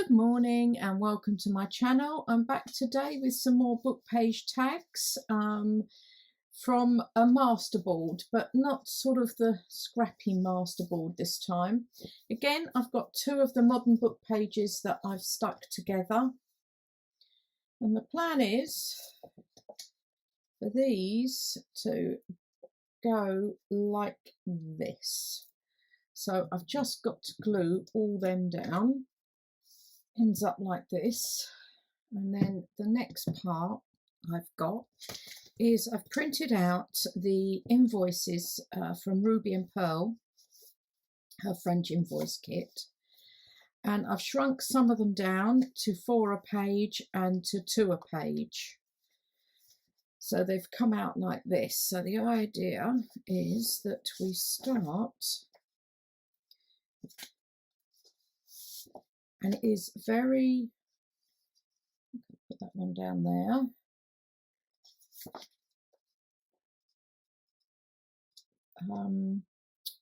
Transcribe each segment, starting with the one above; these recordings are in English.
Good morning and welcome to my channel. I'm back today with some more book page tags from a Masterboard, but not sort of the scrappy Masterboard this time. Again, I've got two of the modern book pages that I've stuck together, and the plan is for these to go like this. So I've just got to glue all them down. Ends up like this, and then the next part I've got is I've printed out the invoices from Ruby and Pearl, her French Invoice kit, and I've shrunk some of them down to 4 a page and to 2 a page. So they've come out like this. So the idea is that we start, and it is very, put that one down there.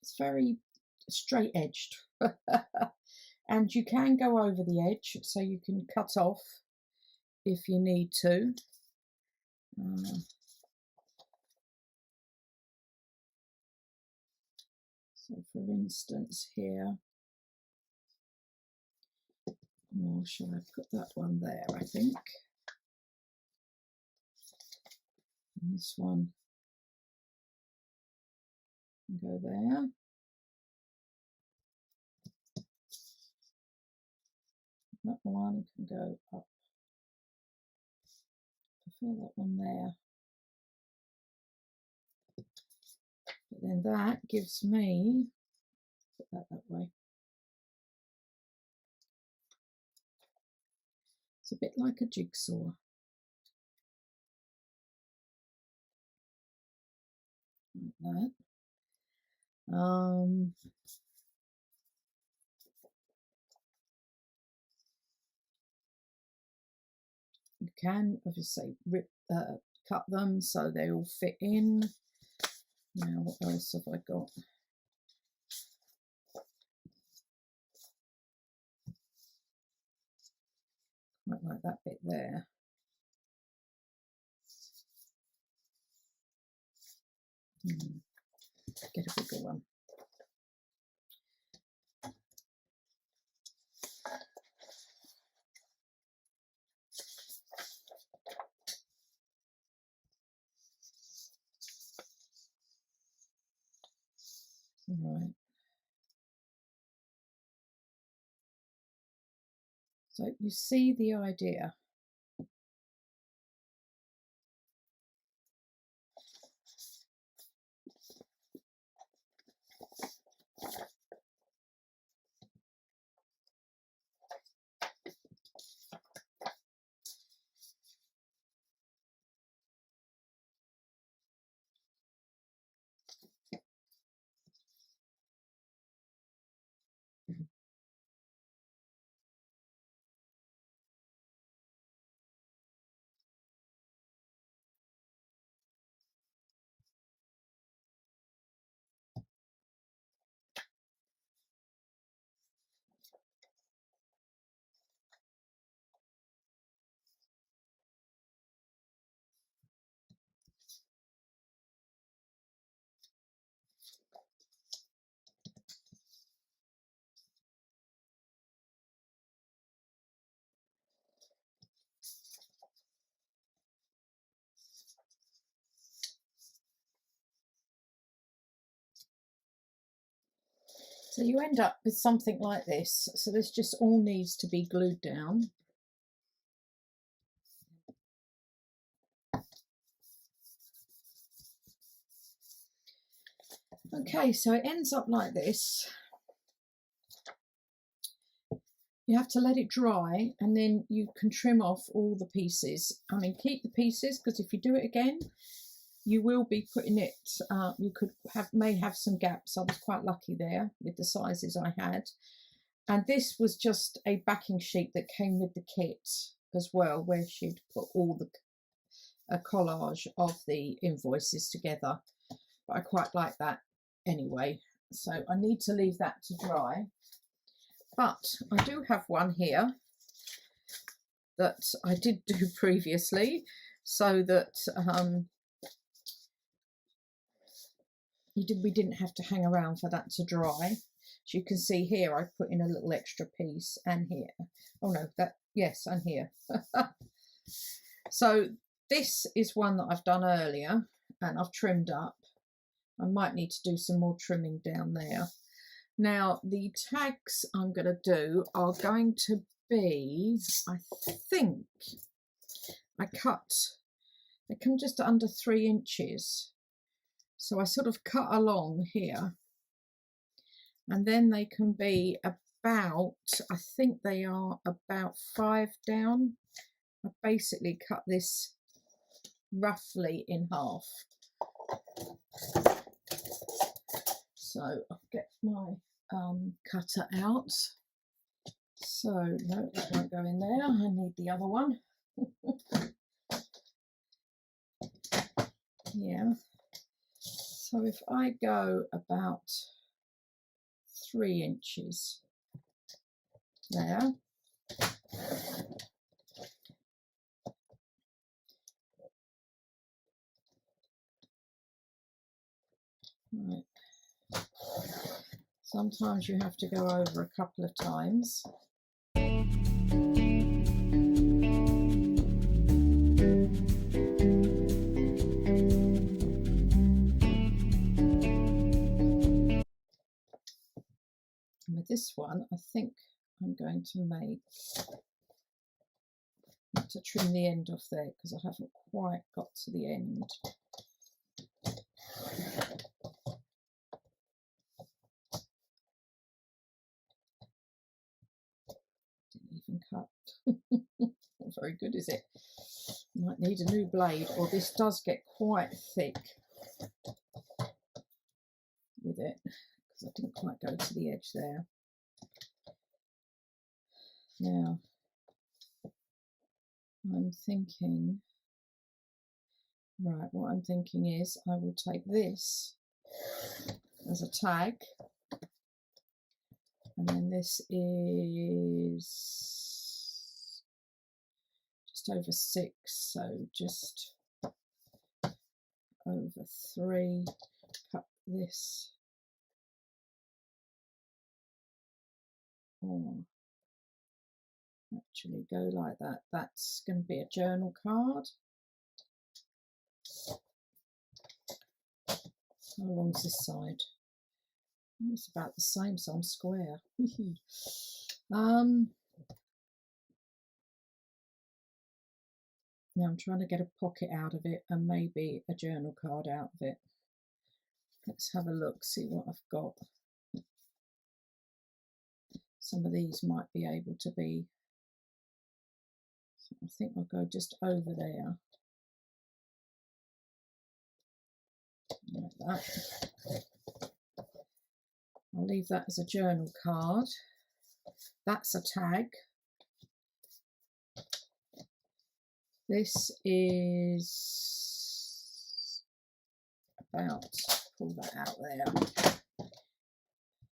It's very straight edged, and you can go over the edge, so you can cut off if you need to. So for instance here, or shall I put that one there, I think. And this one can go there. That one can go up. I prefer that one there. But then that gives me, put that way. It's a bit like a jigsaw. Like that. You can obviously cut them so they all fit in. Now, what else have I got? Quite like that bit there. Get a bigger one. All right. So you see the idea. So you end up with something like this. So this just all needs to be glued down. Okay, so it ends up like this. You have to let it dry, and then you can trim off all the pieces. I mean, keep the pieces, because if you do it again, you will be putting it, you may have some gaps. I was quite lucky there with the sizes I had. And this was just a backing sheet that came with the kit as well, where she'd put all a collage of the invoices together. But I quite like that anyway. So I need to leave that to dry. But I do have one here that I did do previously, so that we didn't have to hang around for that to dry. As you can see here, I put in a little extra piece, and here. Oh no, yes, and here. So this is one that I've done earlier, and I've trimmed up. I might need to do some more trimming down there. Now, the tags I'm going to do are going to be, I think, they come just under 3 inches. So I sort of cut along here, and then they can be about, I think they are about 5 down. I basically cut this roughly in half. So I'll get my cutter out. So no, that won't go in there. I need the other one. Yeah. So if I go about 3 inches there. Right. Sometimes you have to go over a couple of times. And with this one, I think I'm going to trim the end off there because I haven't quite got to the end. Cut. Not very good, is it? Might need a new blade, or this does get quite thick with it because I didn't quite go to the edge there. Now I'm thinking, right, what I'm thinking is I will take this as a tag, and then this is just over 6, so just over 3. Cut this, or actually go like that. That's going to be a journal card. How long's this side? It's about the same, so I'm square. Now I'm trying to get a pocket out of it and maybe a journal card out of it. Let's have a look, see what I've got. Some of these might be able to be, I think I'll go just over there. Like that. I'll leave that as a journal card. That's a tag. This is about, pull that out there.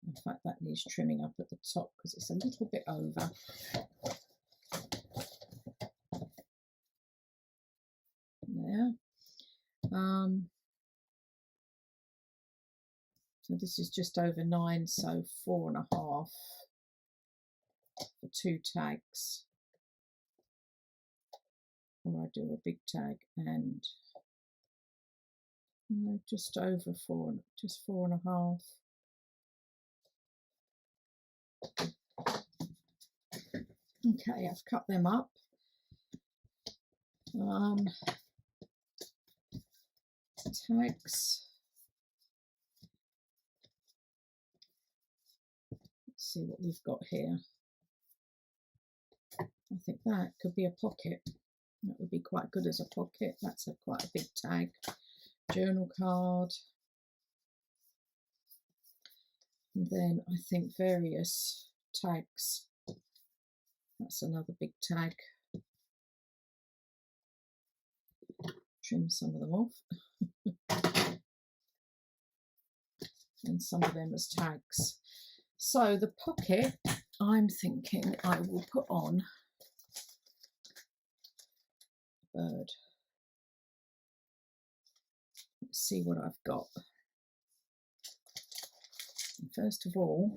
In fact, that needs trimming up at the top because it's a little bit over. There. So this is just over 9, so 4.5 for 2 tags. Or I do a big tag, and no, just over 4, just 4.5. Okay, I've cut them up. Tags. Let's see what we've got here. I think that could be a pocket. That would be quite good as a pocket. That's quite a big tag. Journal card. And then I think various tags. That's another big tag. Trim some of them off. And some of them as tags. So the pocket, I'm thinking I will put on bird. Let's see what I've got. First of all,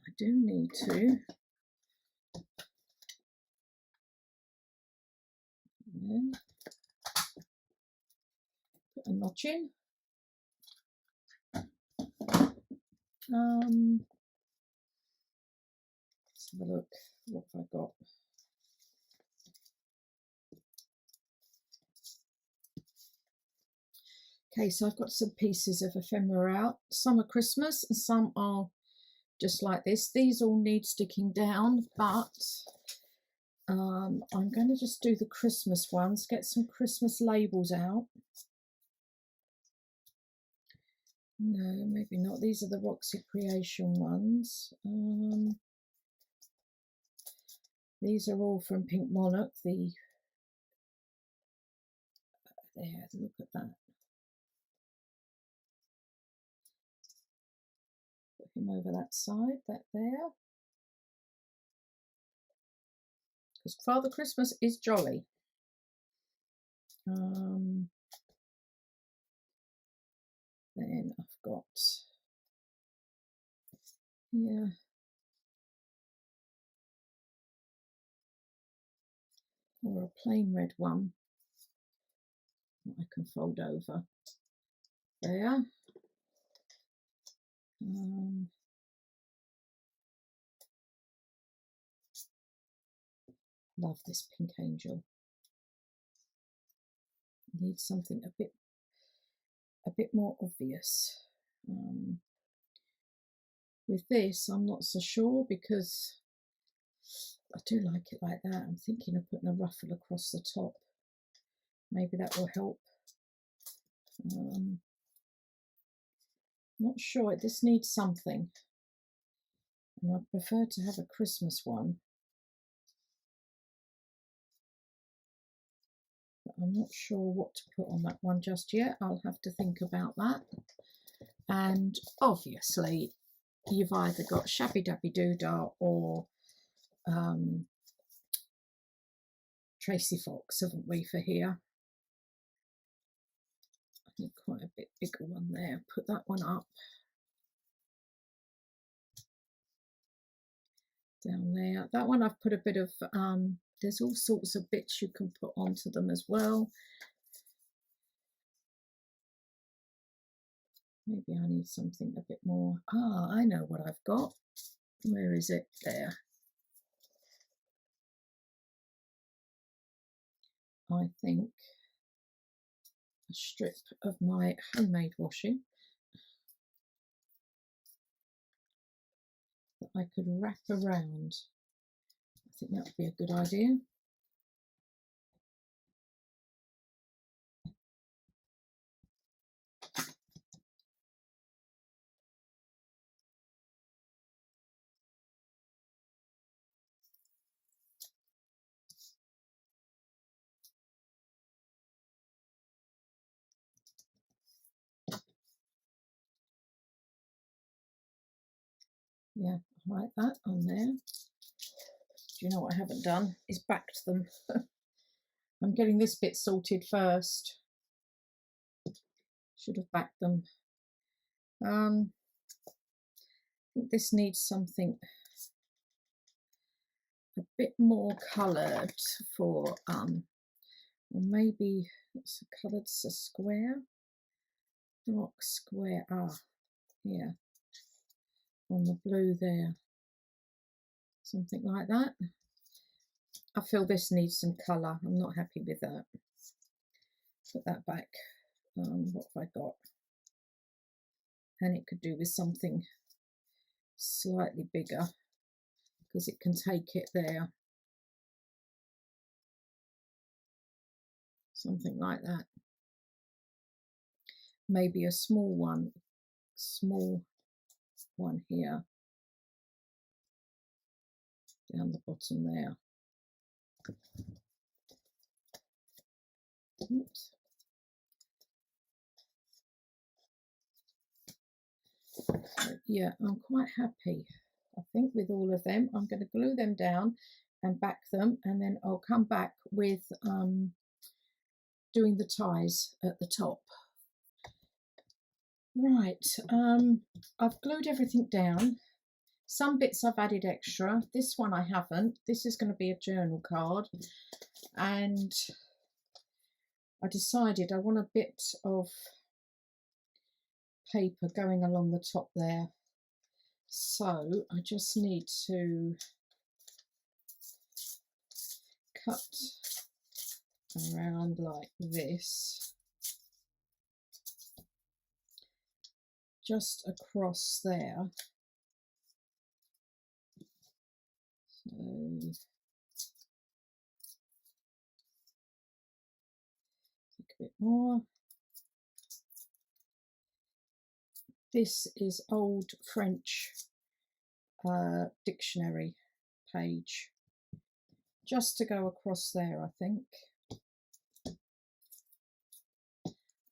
I do need to put a notch in. Let's have a look. What have I got? Okay, so I've got some pieces of ephemera out. Some are Christmas and some are just like this. These all need sticking down, but I'm going to just do the Christmas ones, get some Christmas labels out. No, maybe not. These are the Roxy Creation ones. These are all from Pink Monarch. There, look at that. Put him over that side, that there. Because Father Christmas is jolly. Then I've got here or a plain red one that I can fold over there. Love this pink angel. Need something a bit more obvious. With this, I'm not so sure because I do like it like that. I'm thinking of putting a ruffle across the top. Maybe that will help. Not sure. This needs something, and I'd prefer to have a Christmas one. But I'm not sure what to put on that one just yet. I'll have to think about that. And obviously, you've either got Shabby Dabby Doodah or Tracy Fox, haven't we, for here? I need quite a bit bigger one there. Put that one up. Down there. That one I've put a bit of, there's all sorts of bits you can put onto them as well. Maybe I need something a bit more. Ah, I know what I've got. Where is it? There. I think a strip of my homemade washing that I could wrap around. I think that would be a good idea. Yeah, like that on there. Do you know what I haven't done? Is backed them. I'm getting this bit sorted first. Should have backed them. I think this needs something a bit more coloured for, or maybe it's a coloured square, dark square. Ah, yeah, on the blue there, something like that. I feel this needs some colour. I'm not happy with that. Put that back. What have I got? And it could do with something slightly bigger because it can take it there. Something like that. Maybe a small one here down the bottom there. Oops. So, yeah, I'm quite happy, I think, with all of them. I'm going to glue them down and back them, and then I'll come back with doing the ties at the top. Right, I've glued everything down. Some bits I've added extra, this one I haven't. This is going to be a journal card, and I decided I want a bit of paper going along the top there, so I just need to cut around like this, just across there. So take a bit more. This is old French dictionary page, just to go across there, I think.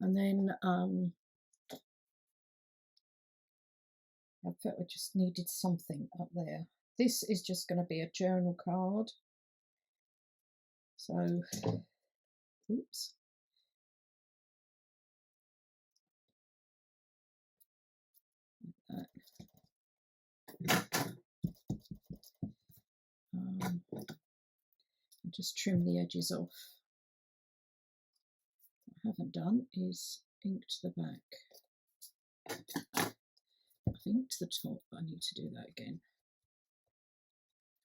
And then I felt I just needed something up there. This is just going to be a journal card. So, oops. Just trim the edges off. What I haven't done is inked the back. I've inked the top, but I need to do that again.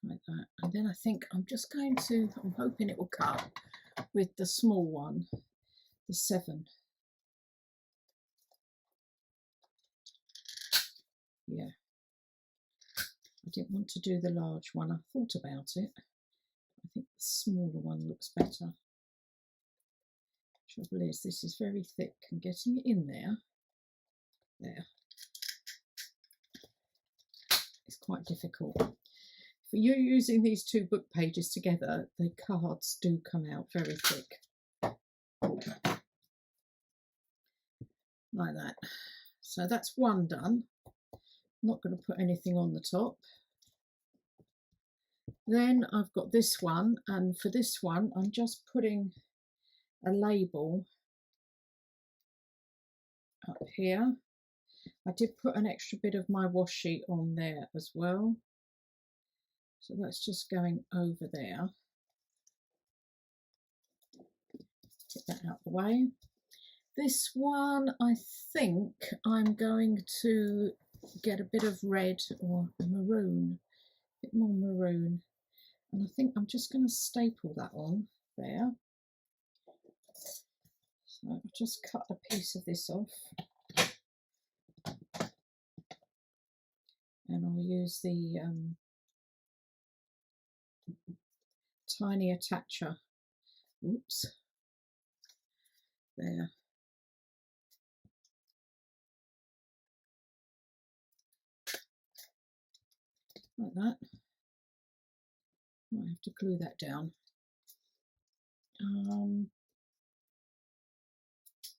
Like that. And then I think I'm just going to, I'm hoping it will cut with the small one, the 7. Yeah. I didn't want to do the large one. I thought about it. I think the smaller one looks better. Trouble is, this is very thick, and getting it in there, it's quite difficult. For you using these 2 book pages together, the cards do come out very thick. Like that. So that's one done. I'm not going to put anything on the top. Then I've got this one, and for this one I'm just putting a label up here. I did put an extra bit of my washi on there as well, so that's just going over there. Get that out of the way. This one, I think I'm going to get a bit of red or maroon, a bit more maroon, and I think I'm just going to staple that on there. So I'll just cut a piece of this off, and I'll use the tiny attacher. Oops. There. Like that. Might have to glue that down.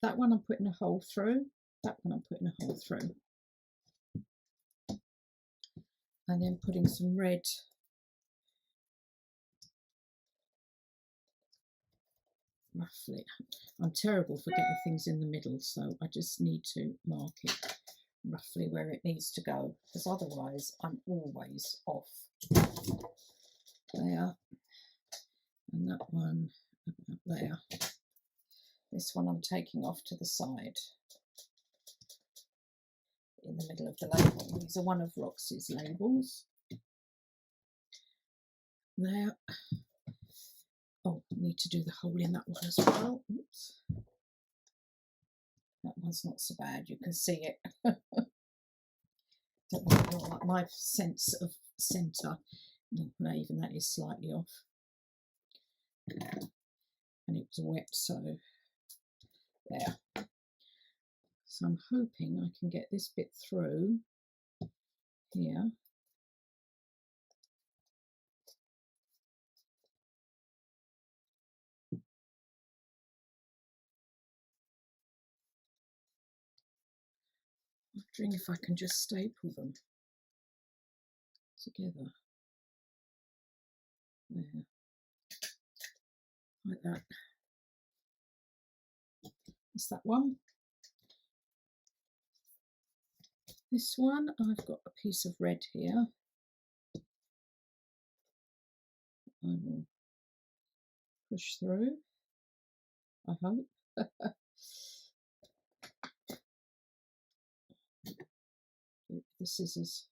That one I'm putting a hole through. That one I'm putting a hole through. And then putting some red roughly. I'm terrible for getting things in the middle, so I just need to mark it roughly where it needs to go, because otherwise I'm always off. There, and that one up there. This one I'm taking off to the side in the middle of the label. These are one of Roxy's labels. There. Oh, I need to do the hole in that one as well. Oops. That one's not so bad, you can see it. Don't like my sense of centre. No, even that is slightly off. And it was wet, so there. So I'm hoping I can get this bit through here. I'm wondering if I can just staple them together. there, like that. That's that one. This one, I've got a piece of red here. I will push through, I hope. The scissors.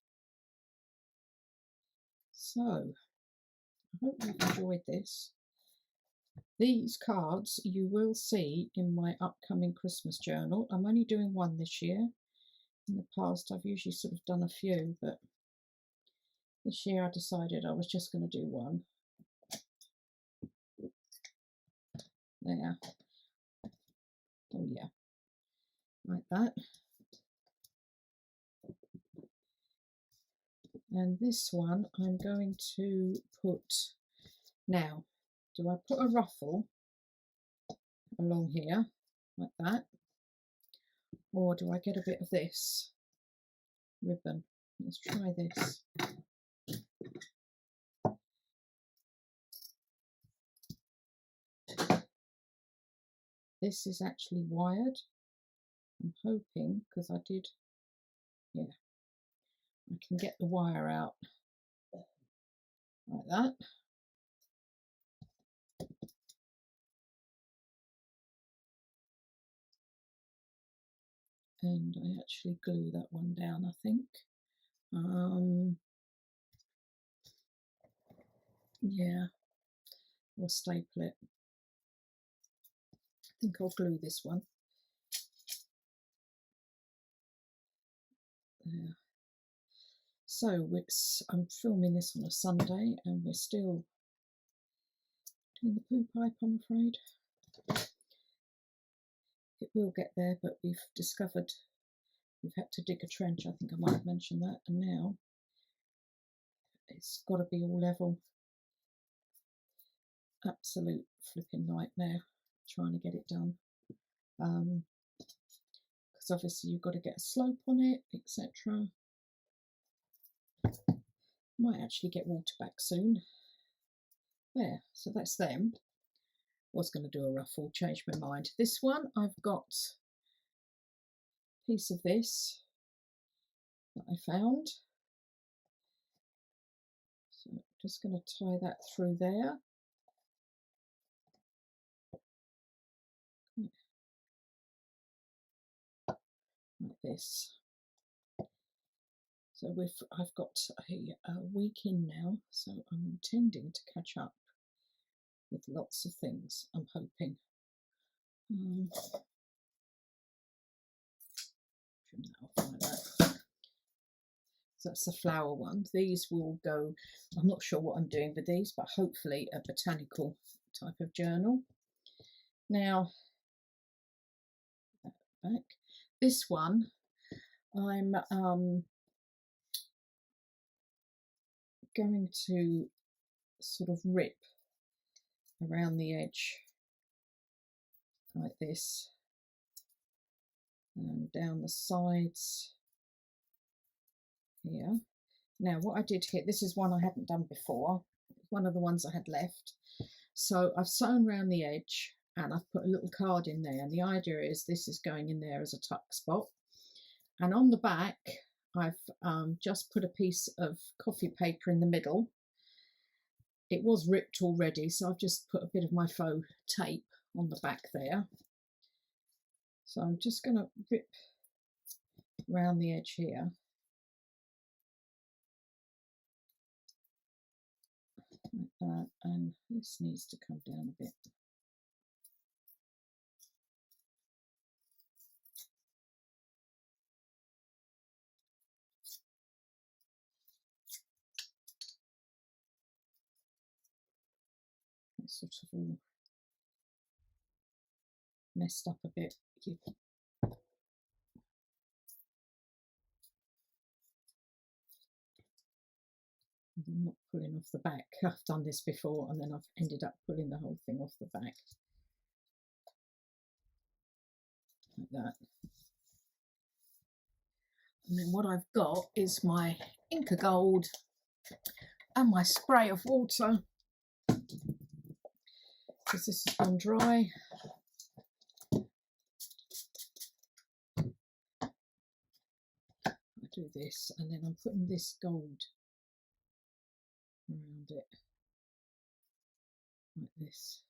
So, I hope you've enjoyed this. These cards you will see in my upcoming Christmas journal. I'm only doing one this year. In the past, I've usually sort of done a few, but this year I decided I was just going to do one. There. Oh yeah, like that. And this one I'm going to put, now, do I put a ruffle along here, like that? Or do I get a bit of this ribbon? Let's try this. This is actually wired. I'm hoping, because I did, yeah, I can get the wire out like that. And I actually glue that one down, I think. Yeah, or staple it. I think I'll glue this one. There. So I'm filming this on a Sunday and we're still doing the poo pipe, I'm afraid. It will get there, but we've discovered we've had to dig a trench. I think I might have mentioned that, and now it's got to be all level. Absolute flipping nightmare trying to get it done, because obviously you've got to get a slope on it, etc. Might actually get water back soon. There, so that's them. Was going to do a ruffle, changed my mind. This one, I've got a piece of this that I found. So I'm just going to tie that through there. Like this. So I've got a week in now, so I'm intending to catch up with lots of things, I'm hoping. Trim that off like that. So that's the flower one. These will go, I'm not sure what I'm doing with these, but hopefully a botanical type of journal. Now, back. This one, I'm going to sort of rip around the edge like this and down the sides here. Now what I did here, this is one I hadn't done before, one of the ones I had left, so I've sewn around the edge and I've put a little card in there, and the idea is this is going in there as a tuck spot. And on the back I've just put a piece of coffee paper in the middle. It was ripped already, so I've just put a bit of my faux tape on the back there. So I'm just going to rip around the edge here. Like that, and this needs to come down a bit. It's sort of all messed up a bit. I'm not pulling off the back. I've done this before and then I've ended up pulling the whole thing off the back. Like that. And then what I've got is my Inca Gold and my spray of water. because this has gone dry. I do this, and then I'm putting this gold around it, like this,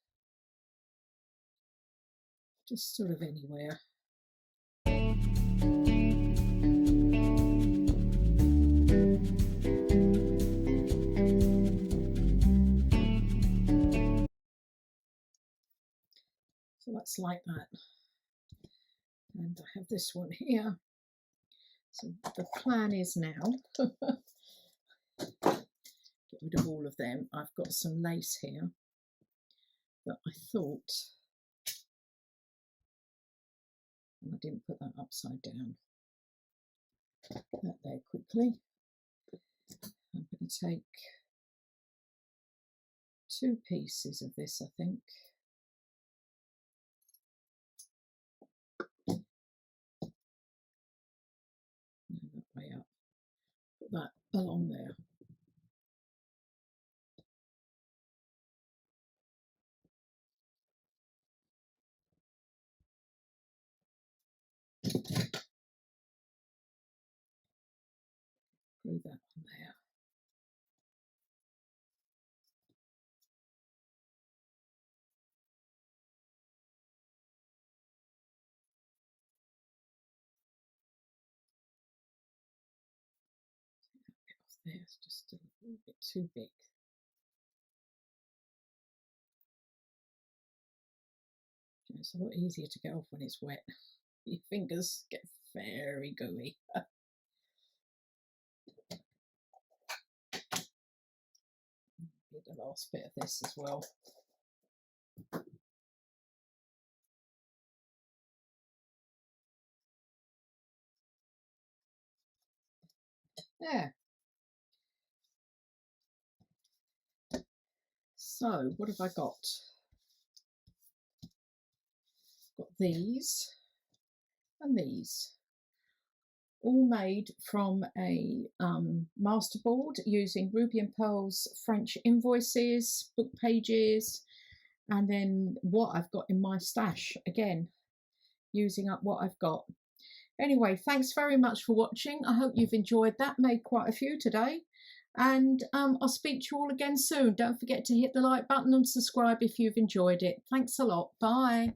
just sort of anywhere. So that's like that. And I have this one here. So the plan is now, get rid of all of them. I've got some lace here that I thought, and I didn't put that upside down. Put that there quickly. I'm going to take 2 pieces of this, I think. That way up. Put that along there. Glue that on there. There, it's just a little bit too big. It's a lot easier to get off when it's wet. Your fingers get very gooey. Get the last bit of this as well. There. So what have I got? Got these and these, all made from a masterboard using Ruby and Pearl's French Invoices, book pages, and then what I've got in my stash, again using up what I've got. Anyway, thanks very much for watching. I hope you've enjoyed that. Made quite a few today. And I'll speak to you all again soon. Don't forget to hit the like button and subscribe if you've enjoyed it. Thanks a lot. Bye.